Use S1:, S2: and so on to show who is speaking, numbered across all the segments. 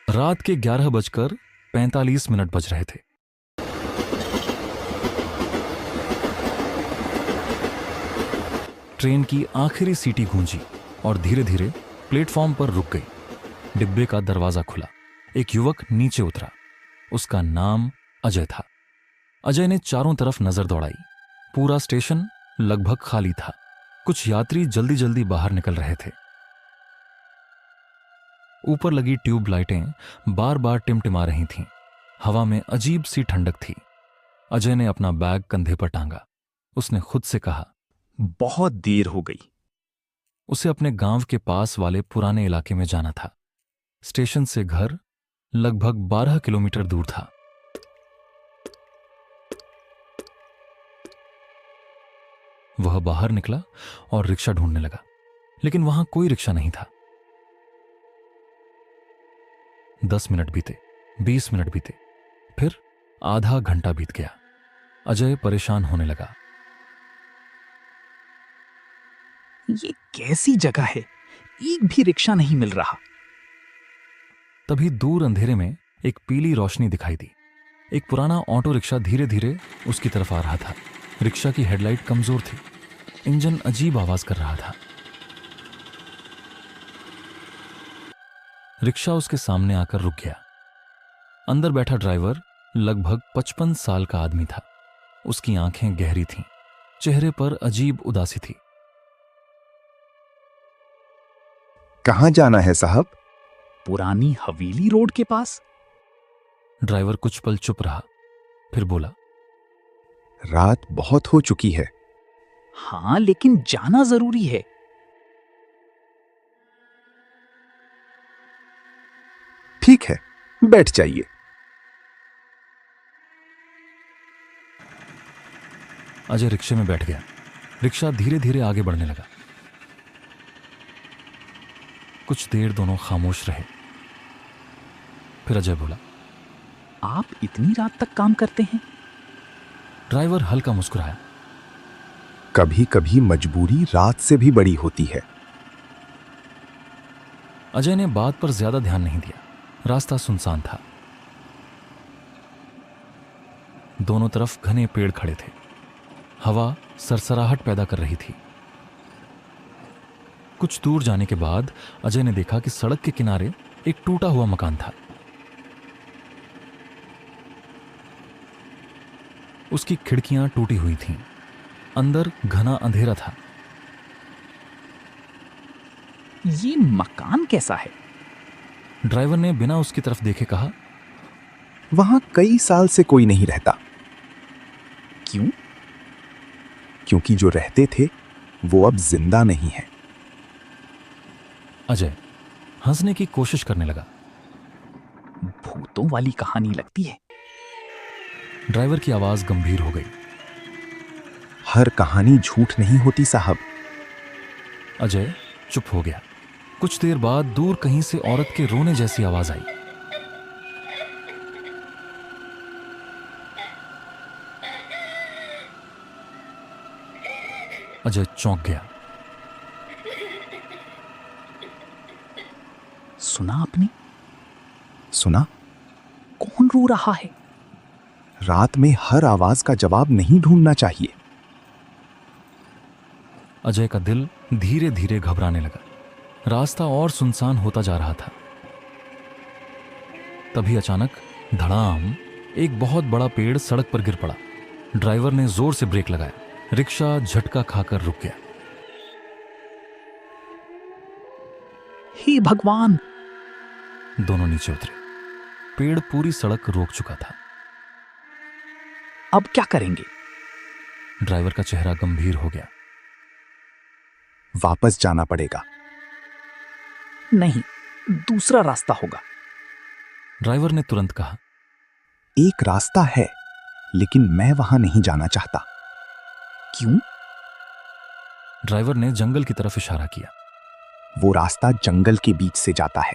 S1: रात के 11:45 बज रहे थे। ट्रेन की आखिरी सीटी गूंजी और धीरे धीरे प्लेटफॉर्म पर रुक गई। डिब्बे का दरवाजा खुला। एक युवक नीचे उतरा। उसका नाम अजय था। अजय ने चारों तरफ नजर दौड़ाई। पूरा स्टेशन लगभग खाली था। कुछ यात्री जल्दी जल्दी बाहर निकल रहे थे। ऊपर लगी ट्यूब लाइटें बार बार टिमटिमा रही थीं। हवा में अजीब सी ठंडक थी। अजय ने अपना बैग कंधे पर टांगा। उसने खुद से कहा,
S2: बहुत देर हो गई।
S1: उसे अपने गांव के पास वाले पुराने इलाके में जाना था। स्टेशन से घर लगभग 12 किलोमीटर दूर था। वह बाहर निकला और रिक्शा ढूंढने लगा, लेकिन वहां कोई रिक्शा नहीं था। 10 मिनट बीते, 20 मिनट बीते, फिर आधा घंटा बीत गया। अजय परेशान होने लगा।
S2: ये कैसी जगह है, एक भी रिक्शा नहीं मिल रहा।
S1: तभी दूर अंधेरे में एक पीली रोशनी दिखाई दी। एक पुराना ऑटो रिक्शा धीरे धीरे उसकी तरफ आ रहा था। रिक्शा की हेडलाइट कमजोर थी। इंजन अजीब आवाज कर रहा था। रिक्शा उसके सामने आकर रुक गया। अंदर बैठा ड्राइवर लगभग 55 साल का आदमी था। उसकी आंखें गहरी थीं। चेहरे पर अजीब उदासी थी।
S3: कहाँ जाना है साहब?
S2: पुरानी हवेली रोड के पास।
S1: ड्राइवर कुछ पल चुप रहा, फिर बोला,
S3: रात बहुत हो चुकी है।
S2: हाँ, लेकिन जाना जरूरी है।
S3: ठीक है, बैठ जाइए।
S1: अजय रिक्शे में बैठ गया। रिक्शा धीरे धीरे आगे बढ़ने लगा। कुछ देर दोनों खामोश रहे। फिर अजय बोला,
S2: आप इतनी रात तक काम करते हैं?
S1: ड्राइवर हल्का मुस्कुराया।
S3: कभी कभी मजबूरी रात से भी बड़ी होती है।
S1: अजय ने बात पर ज्यादा ध्यान नहीं दिया। रास्ता सुनसान था। दोनों तरफ घने पेड़ खड़े थे। हवा सरसराहट पैदा कर रही थी। कुछ दूर जाने के बाद अजय ने देखा कि सड़क के किनारे एक टूटा हुआ मकान था। उसकी खिड़कियां टूटी हुई थीं। अंदर घना अंधेरा था।
S2: ये मकान कैसा है?
S1: ड्राइवर ने बिना उसकी तरफ देखे कहा,
S3: वहां कई साल से कोई नहीं रहता।
S2: क्यों?
S3: क्योंकि जो रहते थे वो अब जिंदा नहीं है।
S1: अजय हंसने की कोशिश करने लगा।
S2: भूतों वाली कहानी लगती है।
S1: ड्राइवर की आवाज गंभीर हो गई।
S3: हर कहानी झूठ नहीं होती साहब।
S1: अजय चुप हो गया। कुछ देर बाद दूर कहीं से औरत के रोने जैसी आवाज आई। अजय चौंक गया।
S2: सुना आपने?
S3: सुना?
S2: कौन रो रहा है?
S3: रात में हर आवाज का जवाब नहीं ढूंढना चाहिए।
S1: अजय का दिल धीरे धीरे घबराने लगा। रास्ता और सुनसान होता जा रहा था। तभी अचानक धड़ाम एक बहुत बड़ा पेड़ सड़क पर गिर पड़ा। ड्राइवर ने जोर से ब्रेक लगाया। रिक्शा झटका खाकर रुक गया।
S2: हे भगवान!
S1: दोनों नीचे उतरे। पेड़ पूरी सड़क रोक चुका था।
S2: अब क्या करेंगे?
S1: ड्राइवर का चेहरा गंभीर हो गया।
S3: वापस जाना पड़ेगा।
S2: नहीं, दूसरा रास्ता होगा।
S1: ड्राइवर ने तुरंत कहा,
S3: एक रास्ता है, लेकिन मैं वहां नहीं जाना चाहता।
S2: क्यों?
S1: ड्राइवर ने जंगल की तरफ इशारा किया।
S3: वो रास्ता जंगल के बीच से जाता है।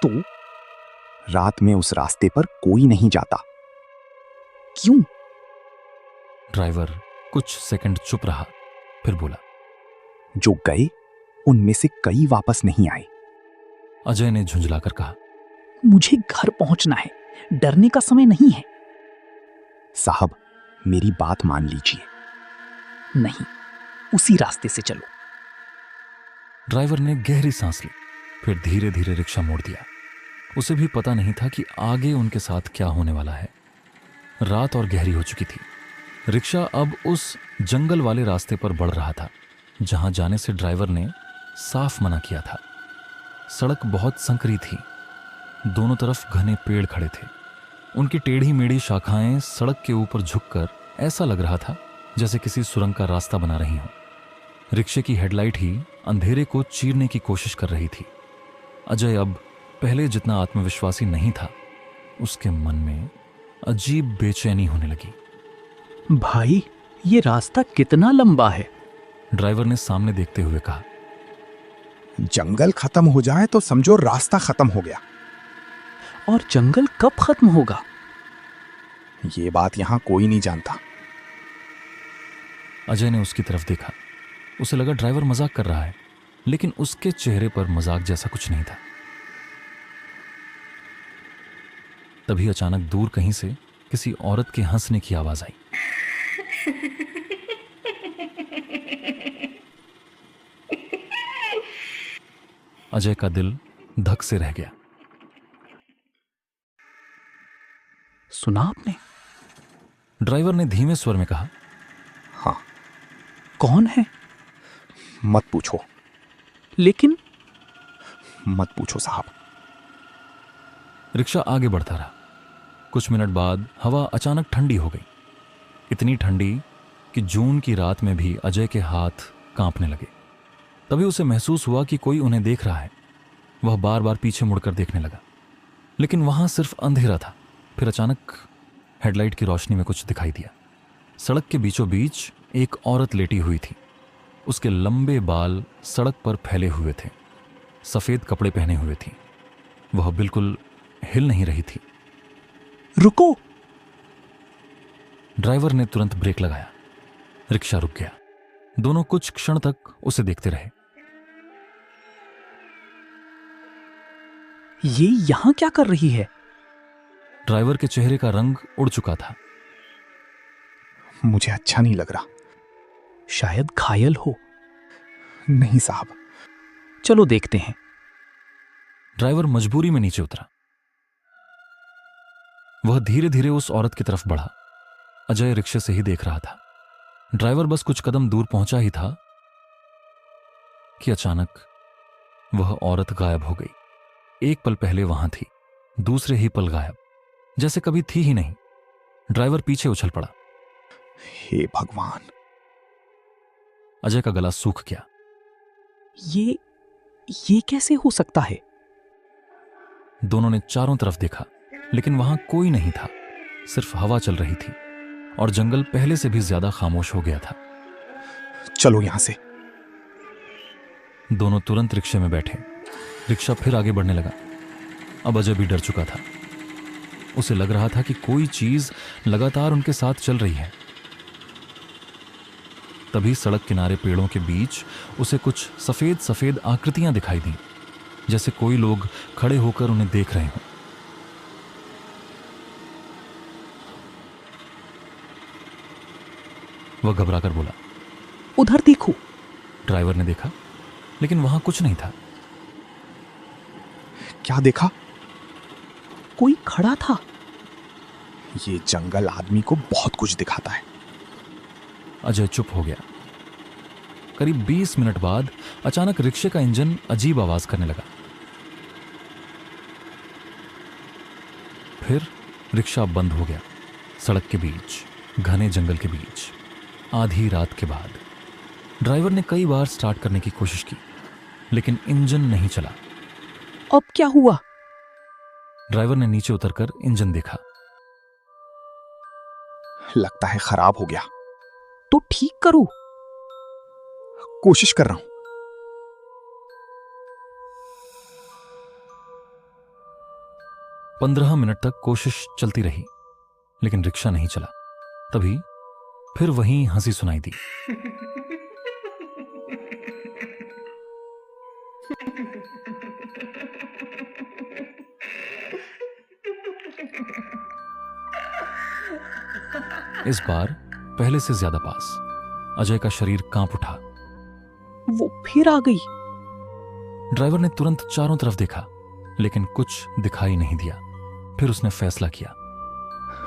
S2: तो
S3: रात में उस रास्ते पर कोई नहीं जाता।
S2: क्यों?
S1: ड्राइवर कुछ सेकंड चुप रहा, फिर बोला,
S3: जो गए उनमें से कई वापस नहीं आए।
S1: अजय ने झुंझलाकर कहा,
S2: मुझे घर पहुंचना है, डरने का समय नहीं है।
S3: साहब, मेरी बात मान लीजिए।
S2: नहीं, उसी रास्ते से चलो।
S1: ड्राइवर ने गहरी सांस ली, फिर धीरे धीरे रिक्शा मोड़ दिया। उसे भी पता नहीं था कि आगे उनके साथ क्या होने वाला है। रात और गहरी हो चुकी थी। रिक्शा अब उस जंगल वाले रास्ते पर बढ़ रहा था जहां जाने से ड्राइवर ने साफ मना किया था। सड़क बहुत संकरी थी। दोनों तरफ घने पेड़ खड़े थे। उनकी टेढ़ी मेढ़ी शाखाएं सड़क के ऊपर झुककर ऐसा लग रहा था जैसे किसी सुरंग का रास्ता बना रही हों। रिक्शे की हेडलाइट ही अंधेरे को चीरने की कोशिश कर रही थी। अजय अब पहले जितना आत्मविश्वासी नहीं था। उसके मन में अजीब बेचैनी होने लगी।
S2: भाई, ये रास्ता कितना लंबा है?
S1: ड्राइवर ने सामने देखते हुए कहा।
S3: जंगल खत्म हो जाए तो समझो रास्ता खत्म हो गया।
S2: और जंगल कब खत्म होगा?
S3: ये बात यहां कोई नहीं जानता।
S1: अजय ने उसकी तरफ देखा। उसे लगा ड्राइवर मजाक कर रहा है, लेकिन उसके चेहरे पर मजाक जैसा कुछ नहीं था। तभी अचानक दूर कहीं से किसी औरत के हंसने की आवाज आई। अजय का दिल धक से रह गया।
S2: सुना आपने?
S1: ड्राइवर ने धीमे स्वर में कहा।
S3: हाँ।
S2: कौन है?
S3: मत पूछो।
S2: लेकिन
S3: मत पूछो साहब।
S1: रिक्शा आगे बढ़ता रहा। कुछ मिनट बाद हवा अचानक ठंडी हो गई। इतनी ठंडी कि जून की रात में भी अजय के हाथ कांपने लगे। तभी उसे महसूस हुआ कि कोई उन्हें देख रहा है। वह बार बार पीछे मुड़कर देखने लगा, लेकिन वहां सिर्फ अंधेरा था। फिर अचानक हेडलाइट की रोशनी में कुछ दिखाई दिया। सड़क के बीचों बीच एक औरत लेटी हुई थी। उसके लंबे बाल सड़क पर फैले हुए थे। सफेद कपड़े पहने हुए थी। वह बिल्कुल हिल नहीं रही थी।
S2: रुको!
S1: ड्राइवर ने तुरंत ब्रेक लगाया। रिक्शा रुक गया। दोनों कुछ क्षण तक उसे देखते रहे।
S2: ये यहां क्या कर रही है?
S1: ड्राइवर के चेहरे का रंग उड़ चुका था।
S3: मुझे अच्छा नहीं लग रहा।
S2: शायद घायल हो।
S3: नहीं साहब।
S2: चलो देखते हैं।
S1: ड्राइवर मजबूरी में नीचे उतरा। वह धीरे धीरे उस औरत की तरफ बढ़ा। अजय रिक्शे से ही देख रहा था। ड्राइवर बस कुछ कदम दूर पहुंचा ही था कि अचानक वह औरत गायब हो गई। एक पल पहले वहां थी, दूसरे ही पल गायब, जैसे कभी थी ही नहीं। ड्राइवर पीछे उछल पड़ा।
S3: हे भगवान!
S1: अजय का गला सूख गया।
S2: ये कैसे हो सकता है?
S1: दोनों ने चारों तरफ देखा, लेकिन वहां कोई नहीं था। सिर्फ हवा चल रही थी और जंगल पहले से भी ज्यादा खामोश हो गया था।
S3: चलो यहां से।
S1: दोनों तुरंत रिक्शे में बैठे। रिक्शा फिर आगे बढ़ने लगा। अब अजय भी डर चुका था। उसे लग रहा था कि कोई चीज लगातार उनके साथ चल रही है। तभी सड़क किनारे पेड़ों के बीच उसे कुछ सफेद सफेद आकृतियां दिखाई दी, जैसे कोई लोग खड़े होकर उन्हें देख रहे हों। वह घबराकर बोला,
S2: उधर देखो।
S1: ड्राइवर ने देखा, लेकिन वहां कुछ नहीं था।
S3: क्या देखा?
S2: कोई खड़ा था।
S3: ये जंगल आदमी को बहुत कुछ दिखाता है।
S1: अजय चुप हो गया। करीब 20 मिनट बाद अचानक रिक्शे का इंजन अजीब आवाज करने लगा। फिर रिक्शा बंद हो गया। सड़क के बीच, घने जंगल के बीच, आधी रात के बाद। ड्राइवर ने कई बार स्टार्ट करने की कोशिश की, लेकिन इंजन नहीं चला।
S2: अब क्या हुआ?
S1: ड्राइवर ने नीचे उतरकर इंजन देखा।
S3: लगता है खराब हो गया।
S2: तो ठीक करो।
S3: कोशिश कर रहा हूं।
S1: 15 मिनट तक कोशिश चलती रही, लेकिन रिक्शा नहीं चला। तभी फिर वही हंसी सुनाई दी। इस बार पहले से ज्यादा पास। अजय का शरीर कांप उठा।
S2: वो फिर आ गई।
S1: ड्राइवर ने तुरंत चारों तरफ देखा, लेकिन कुछ दिखाई नहीं दिया। फिर उसने फैसला किया।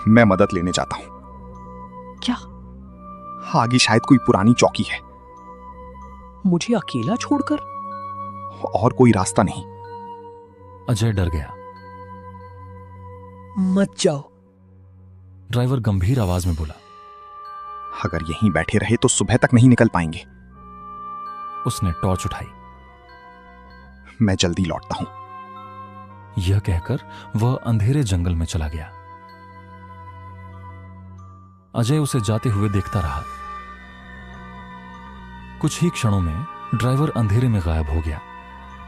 S3: मैं मदद लेने जाता हूं।
S2: क्या?
S3: आगे शायद कोई पुरानी चौकी है।
S2: मुझे अकेला छोड़कर?
S3: और कोई रास्ता नहीं।
S1: अजय डर गया।
S2: मत जाओ।
S1: ड्राइवर गंभीर आवाज में बोला।
S3: अगर यहीं बैठे रहे तो सुबह तक नहीं निकल पाएंगे।
S1: उसने टॉर्च उठाई।
S3: मैं जल्दी लौटता हूं।
S1: यह कहकर वह अंधेरे जंगल में चला गया। अजय उसे जाते हुए देखता रहा। कुछ ही क्षणों में ड्राइवर अंधेरे में गायब हो गया।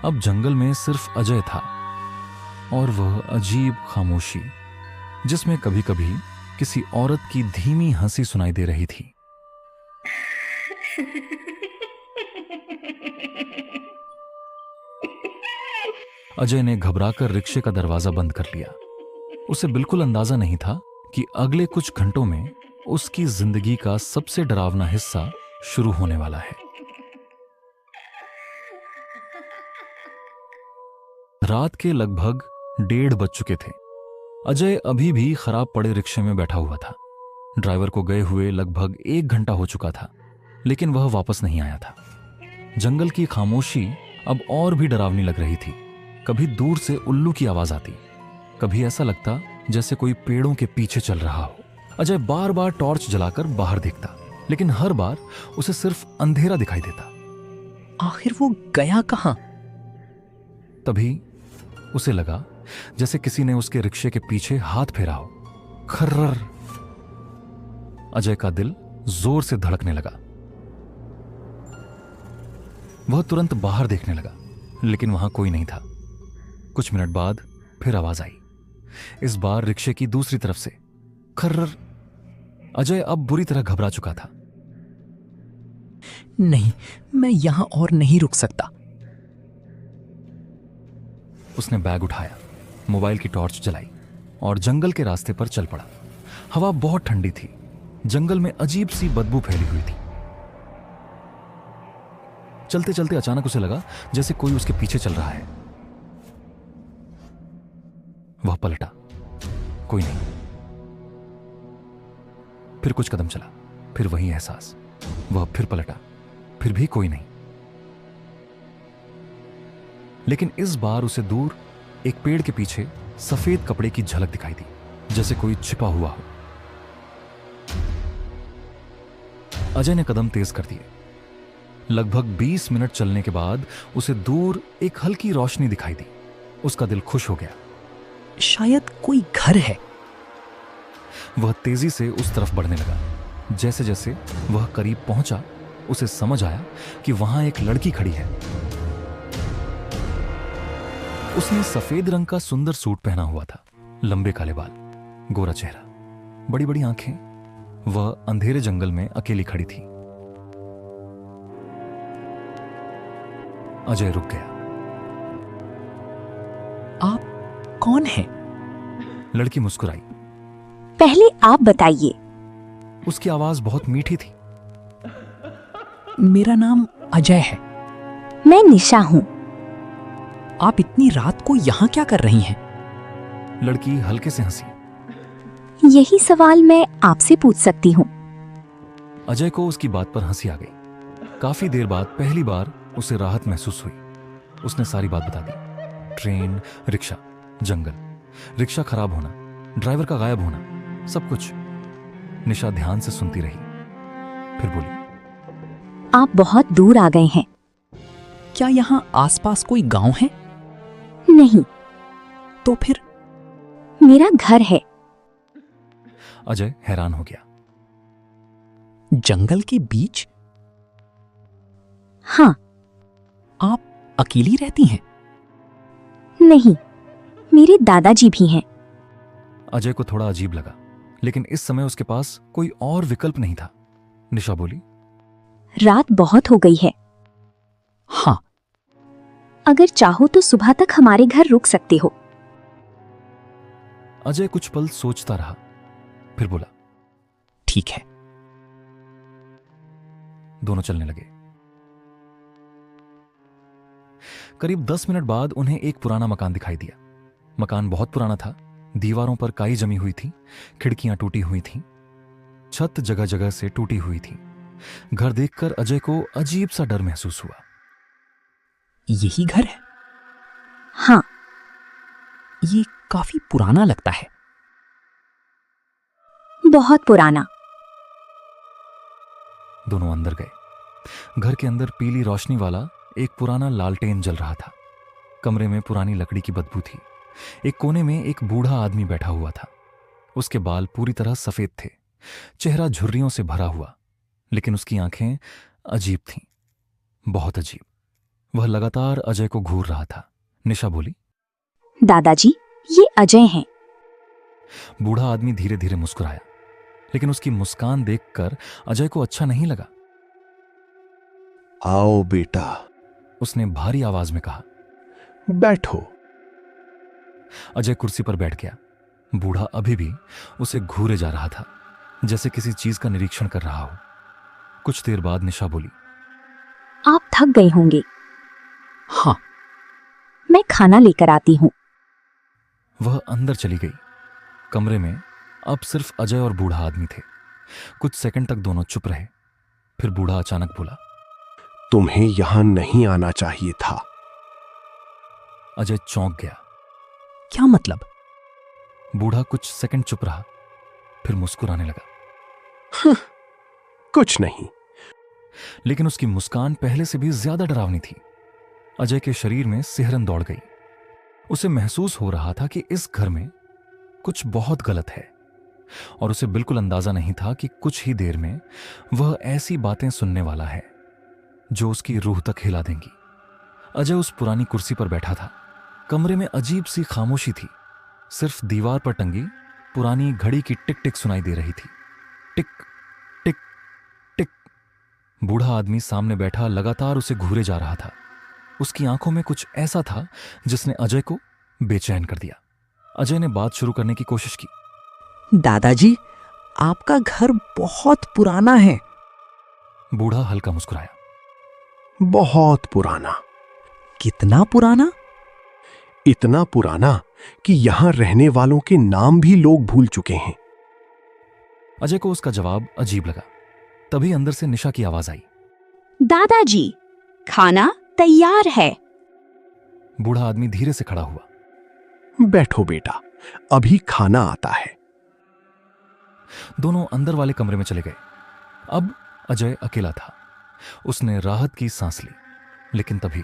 S1: अब जंगल में सिर्फ अजय था और वह अजीब खामोशी, जिसमें कभी कभी किसी औरत की धीमी हंसी सुनाई दे रही थी। अजय ने घबराकर रिक्शे का दरवाजा बंद कर लिया। उसे बिल्कुल अंदाजा नहीं था कि अगले कुछ घंटों में उसकी जिंदगी का सबसे डरावना हिस्सा शुरू होने वाला है। रात के लगभग 1:30 बज चुके थे। अजय अभी भी खराब पड़े रिक्शे में बैठा हुआ था। ड्राइवर को गए हुए लगभग 1 घंटा हो चुका था, लेकिन वह वापस नहीं आया था। जंगल की खामोशी अब और भी डरावनी लग रही थी। कभी दूर से उल्लू की आवाज आती, कभी ऐसा लगता जैसे कोई पेड़ों के पीछे चल रहा हो। अजय बार बार टॉर्च जलाकर बाहर देखता, लेकिन हर बार उसे सिर्फ अंधेरा दिखाई देता।
S2: आखिर वो गया कहां?
S1: तभी उसे लगा जैसे किसी ने उसके रिक्शे के पीछे हाथ फेरा हो। खर्रर। अजय का दिल जोर से धड़कने लगा। वह तुरंत बाहर देखने लगा, लेकिन वहां कोई नहीं था। कुछ मिनट बाद फिर आवाज आई, इस बार रिक्शे की दूसरी तरफ से। खर्रर। अजय अब बुरी तरह घबरा चुका था।
S2: नहीं, मैं यहां और नहीं रुक सकता।
S1: उसने बैग उठाया, मोबाइल की टॉर्च जलाई और जंगल के रास्ते पर चल पड़ा। हवा बहुत ठंडी थी। जंगल में अजीब सी बदबू फैली हुई थी। चलते चलते अचानक उसे लगा जैसे कोई उसके पीछे चल रहा है। वह पलटा, कोई नहीं। फिर कुछ कदम चला, फिर वही एहसास। वह फिर पलटा, फिर भी कोई नहीं। लेकिन इस बार उसे दूर एक पेड़ के पीछे सफेद कपड़े की झलक दिखाई दी, जैसे कोई छिपा हुआ हो। अजय ने कदम तेज कर दिए। लगभग 20 मिनट चलने के बाद उसे दूर एक हल्की रोशनी दिखाई दी। उसका दिल खुश हो गया।
S2: शायद कोई घर है।
S1: वह तेजी से उस तरफ बढ़ने लगा। जैसे जैसे वह करीब पहुंचा, उसे समझ आया कि वहां एक लड़की खड़ी है। उसने सफेद रंग का सुंदर सूट पहना हुआ था, लंबे काले बाल, गोरा चेहरा, बड़ी बड़ी आंखें। वह अंधेरे जंगल में अकेली खड़ी थी। अजय रुक गया।
S2: आप कौन हैं?
S1: लड़की मुस्कुराई।
S4: पहले आप बताइए।
S1: उसकी आवाज बहुत मीठी थी।
S2: मेरा नाम अजय है।
S4: मैं निशा हूँ।
S2: आप इतनी रात को यहाँ क्या कर रही हैं?
S1: लड़की हल्के से हंसी।
S4: यही सवाल मैं आपसे पूछ सकती हूँ।
S1: अजय को उसकी बात पर हंसी आ गई। काफी देर बाद पहली बार उसे राहत महसूस हुई। उसने सारी बात बता दी। ट्रेन, रिक्शा, जंगल, रिक्शा खराब होना, ड्राइवर का गायब होना, सब कुछ। निशा ध्यान से सुनती रही, फिर बोली,
S4: आप बहुत दूर आ गए हैं।
S2: क्या यहाँ आसपास कोई गांव है?
S4: नहीं,
S2: तो फिर?
S4: मेरा घर है।
S1: अजय हैरान हो गया।
S2: जंगल के बीच?
S4: हाँ।
S2: आप अकेली रहती हैं?
S4: नहीं, मेरे दादाजी भी हैं।
S1: अजय को थोड़ा अजीब लगा, लेकिन इस समय उसके पास कोई और विकल्प नहीं था। निशा बोली,
S4: रात बहुत हो गई है।
S2: हाँ।
S4: अगर चाहो तो सुबह तक हमारे घर रुक सकते हो।
S1: अजय कुछ पल सोचता रहा, फिर बोला,
S2: ठीक है।
S1: दोनों चलने लगे। करीब 10 मिनट बाद उन्हें एक पुराना मकान दिखाई दिया। मकान बहुत पुराना था, दीवारों पर काई जमी हुई थी, खिड़कियां टूटी हुई थीं, छत जगह जगह से टूटी हुई थी। घर देखकर अजय को अजीब सा डर महसूस हुआ।
S2: यही घर है?
S4: हाँ।
S2: ये काफी पुराना लगता है।
S4: बहुत पुराना।
S1: दोनों अंदर गए। घर के अंदर पीली रोशनी वाला एक पुराना लालटेन जल रहा था। कमरे में पुरानी लकड़ी की बदबू थी। एक कोने में एक बूढ़ा आदमी बैठा हुआ था। उसके बाल पूरी तरह सफेद थे, चेहरा झुर्रियों से भरा हुआ, लेकिन उसकी आंखें अजीब थीं, बहुत अजीब। वह लगातार अजय को घूर रहा था। निशा बोली,
S4: दादाजी, ये अजय हैं।
S1: बूढ़ा आदमी धीरे धीरे मुस्कुराया, लेकिन उसकी मुस्कान देखकर अजय को अच्छा नहीं लगा।
S3: आओ बेटा,
S1: उसने भारी आवाज में कहा।
S3: बैठो।
S1: अजय कुर्सी पर बैठ गया। बूढ़ा अभी भी उसे घूरे जा रहा था, जैसे किसी चीज का निरीक्षण कर रहा हो। कुछ देर बाद निशा बोली,
S4: आप थक गए होंगे,
S2: हाँ।
S4: मैं खाना लेकर आती हूँ।
S1: वह अंदर चली गई। कमरे में अब सिर्फ अजय और बूढ़ा आदमी थे। कुछ सेकंड तक दोनों चुप रहे। फिर बूढ़ा अचानक बोला,
S3: तुम्हें यहां नहीं आना चाहिए था।
S1: अजय चौंक गया।
S2: क्या मतलब?
S1: बूढ़ा कुछ सेकंड चुप रहा, फिर मुस्कुराने लगा।
S3: कुछ नहीं।
S1: लेकिन उसकी मुस्कान पहले से भी ज्यादा डरावनी थी। अजय के शरीर में सिहरन दौड़ गई। उसे महसूस हो रहा था कि इस घर में कुछ बहुत गलत है, और उसे बिल्कुल अंदाजा नहीं था कि कुछ ही देर में वह ऐसी बातें सुनने वाला है जो उसकी रूह तक हिला देंगी। अजय उस पुरानी कुर्सी पर बैठा था। कमरे में अजीब सी खामोशी थी। सिर्फ दीवार पर टंगी पुरानी घड़ी की टिक टिक सुनाई दे रही थी। टिक टिक टिक। बूढ़ा आदमी सामने बैठा लगातार उसे घूरे जा रहा था। उसकी आंखों में कुछ ऐसा था जिसने अजय को बेचैन कर दिया। अजय ने बात शुरू करने की कोशिश की।
S2: दादाजी, आपका घर बहुत पुराना है।
S1: बूढ़ा हल्का मुस्कुराया।
S3: बहुत पुराना।
S2: कितना पुराना?
S3: इतना पुराना कि यहां रहने वालों के नाम भी लोग भूल चुके हैं।
S1: अजय को उसका जवाब अजीब लगा। तभी अंदर से निशा की आवाज आई,
S4: दादाजी, खाना तैयार है।
S1: बूढ़ा आदमी धीरे से खड़ा हुआ।
S3: बैठो बेटा, अभी खाना आता है।
S1: दोनों अंदर वाले कमरे में चले गए। अब अजय अकेला था। उसने राहत की सांस ली, लेकिन तभी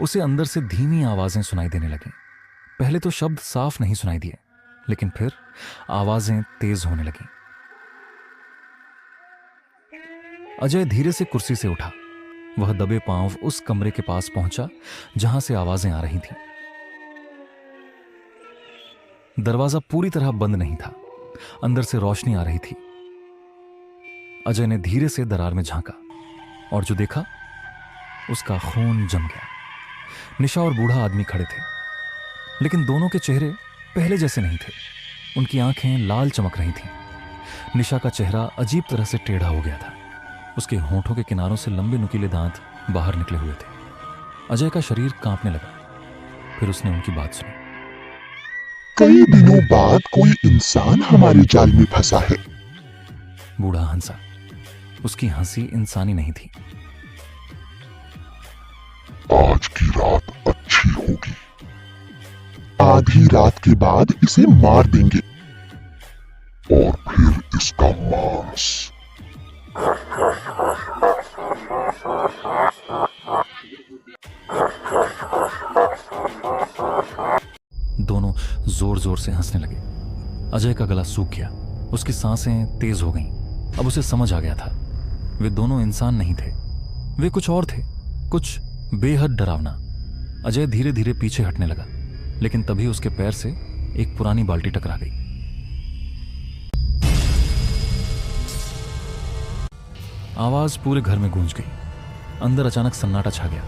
S1: उसे अंदर से धीमी आवाजें सुनाई देने लगीं। पहले तो शब्द साफ नहीं सुनाई दिए, लेकिन फिर आवाजें तेज होने लगीं। अजय धीरे से कुर्सी से उठा। वह दबे पांव उस कमरे के पास पहुंचा जहां से आवाजें आ रही थीं। दरवाजा पूरी तरह बंद नहीं था। अंदर से रोशनी आ रही थी। अजय ने धीरे से दरार में झांका, और जो देखा उसका खून जम गया। निशा और बूढ़ा आदमी खड़े थे, लेकिन दोनों के चेहरे पहले जैसे नहीं थे। उनकी आंखें लाल चमक रही थीं। निशा का चेहरा अजीब तरह से टेढ़ा हो गया था। उसके होंठों के किनारों से लंबे नुकीले दांत बाहर निकले हुए थे। अजय का शरीर कांपने लगा। फिर उसने उनकी बात सुनी।
S5: कई दिनों बाद कोई इंसान हमारे जाल में फंसा है।
S1: बूढ़ा हंसा। उसकी हंसी इंसानी नहीं थी।
S5: आज की रात अच्छी होगी। आधी रात के बाद इसे मार देंगे और फिर इसका मांस।
S1: दोनों जोर जोर से हंसने लगे। अजय का गला सूख गया। उसकी सांसें तेज हो गईं। अब उसे समझ आ गया था, वे दोनों इंसान नहीं थे, वे कुछ और थे, कुछ बेहद डरावना। अजय धीरे धीरे पीछे हटने लगा, लेकिन तभी उसके पैर से एक पुरानी बाल्टी टकरा गई। आवाज पूरे घर में गूंज गई। अंदर अचानक सन्नाटा छा गया।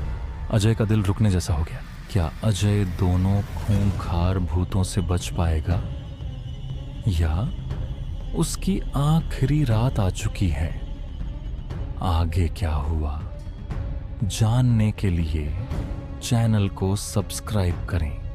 S1: अजय का दिल रुकने जैसा हो गया। क्या अजय दोनों खूंखार भूतों से बच पाएगा, या उसकी आखिरी रात आ चुकी है। आगे क्या हुआ जानने के लिए चैनल को सब्सक्राइब करें।